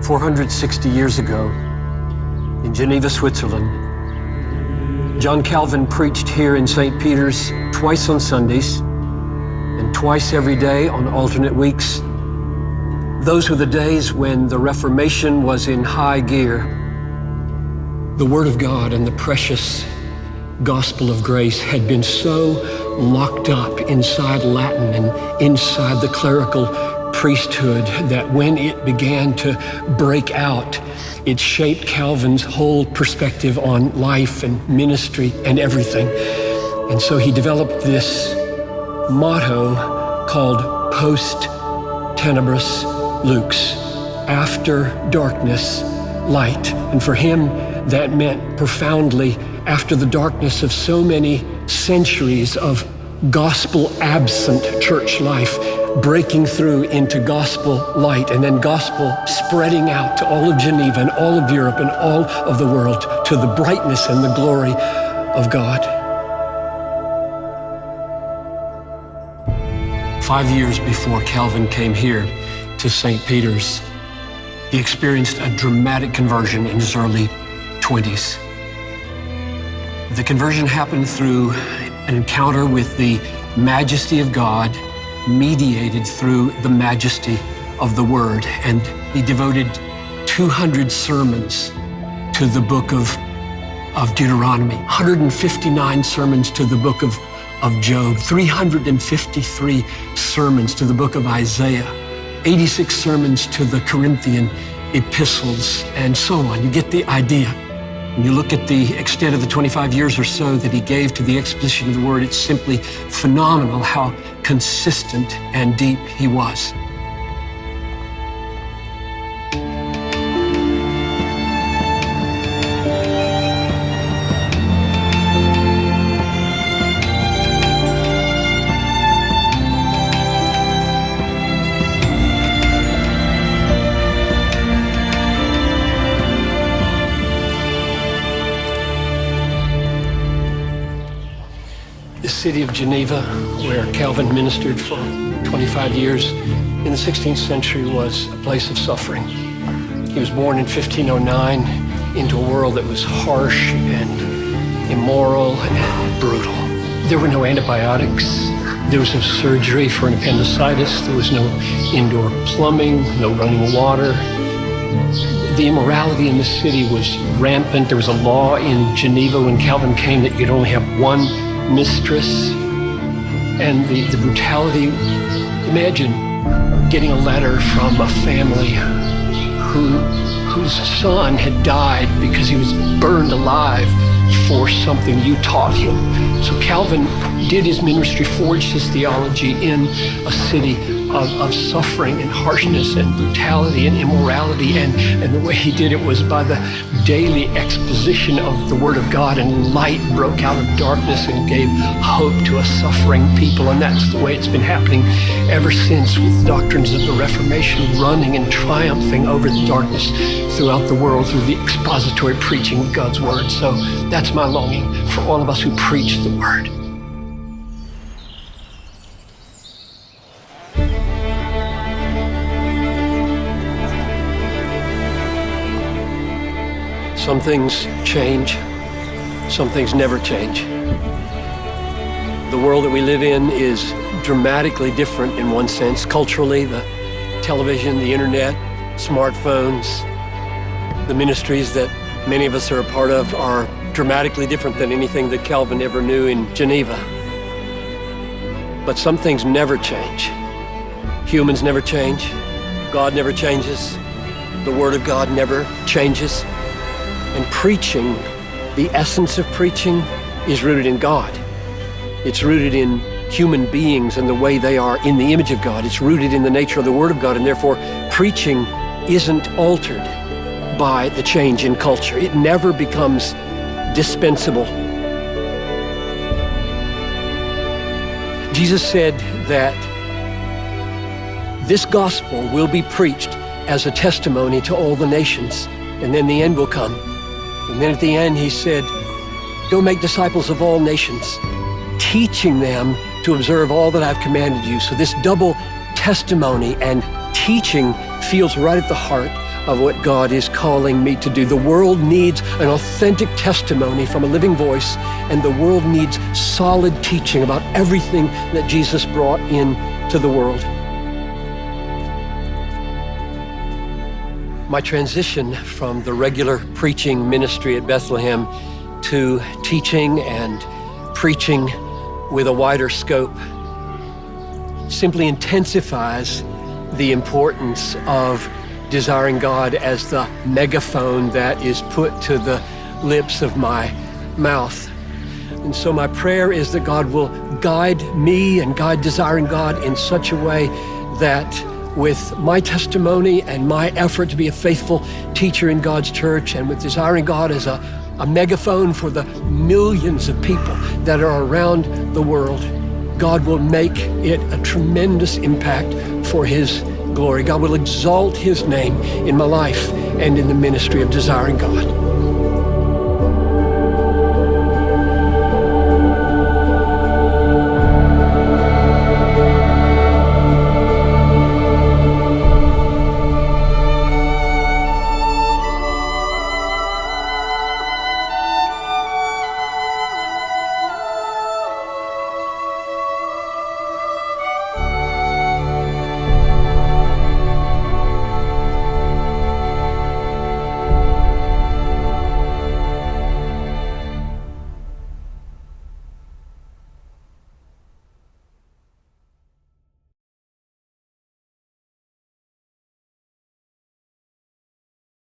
460 years ago, in Geneva, Switzerland, John Calvin preached here in St. Peter's twice on Sundays and twice every day on alternate weeks. Those were the days when the Reformation was in high gear. The Word of God and the precious gospel of grace had been so locked up inside Latin and inside the clerical priesthood that when it began to break out, it shaped Calvin's whole perspective on life and ministry and everything. And so he developed this motto called post tenebris lux, after darkness, light. And for him, that meant profoundly, after the darkness of so many centuries of gospel-absent church life, breaking through into gospel light, and then gospel spreading out to all of Geneva and all of Europe and all of the world to the brightness and the glory of God. 5 years before Calvin came here to St. Peter's, he experienced a dramatic conversion in his early 20s. The conversion happened through an encounter with the majesty of God, mediated through the majesty of the Word. And he devoted 200 sermons to the book of Deuteronomy, 159 sermons to the book of Job, 353 sermons to the book of Isaiah, 86 sermons to the Corinthian epistles, and so on. You get the idea. When you look at the extent of the 25 years or so that he gave to the exposition of the Word, it's simply phenomenal how consistent and deep he was. The city of Geneva, where Calvin ministered for 25 years in the 16th century, was a place of suffering. He was born in 1509 into a world that was harsh and immoral and brutal. There were no antibiotics. There was no surgery for an appendicitis. There was no indoor plumbing, no running water. The immorality in the city was rampant. There was a law in Geneva when Calvin came that you'd only have one mistress, and the brutality. Imagine getting a letter from a family whose son had died because he was burned alive for something you taught him. So Calvin did his ministry, forged his theology in a city of suffering and harshness and brutality and immorality, and the way he did it was by the daily exposition of the Word of God, and light broke out of darkness and gave hope to a suffering people. And that's the way it's been happening ever since, with doctrines of the Reformation running and triumphing over the darkness throughout the world through the expository preaching of God's Word. So that's my longing for all of us who preach the Word. Some things change, some things never change. The world that we live in is dramatically different in one sense. Culturally, the television, the internet, smartphones, the ministries that many of us are a part of are dramatically different than anything that Calvin ever knew in Geneva. But some things never change. Humans never change. God never changes. The Word of God never changes. And preaching, the essence of preaching, is rooted in God. It's rooted in human beings and the way they are in the image of God. It's rooted in the nature of the Word of God, and therefore preaching isn't altered by the change in culture. It never becomes dispensable. Jesus said that this gospel will be preached as a testimony to all the nations, and then the end will come. And then at the end, he said, go make disciples of all nations, teaching them to observe all that I've commanded you. So this double testimony and teaching feels right at the heart of what God is calling me to do. The world needs an authentic testimony from a living voice, and the world needs solid teaching about everything that Jesus brought into the world. My transition from the regular preaching ministry at Bethlehem to teaching and preaching with a wider scope simply intensifies the importance of desiring God as the megaphone that is put to the lips of my mouth. And so my prayer is that God will guide me and guide Desiring God in such a way that with my testimony and my effort to be a faithful teacher in God's church, and with Desiring God as a megaphone for the millions of people that are around the world, God will make it a tremendous impact for His glory. God will exalt His name in my life and in the ministry of Desiring God.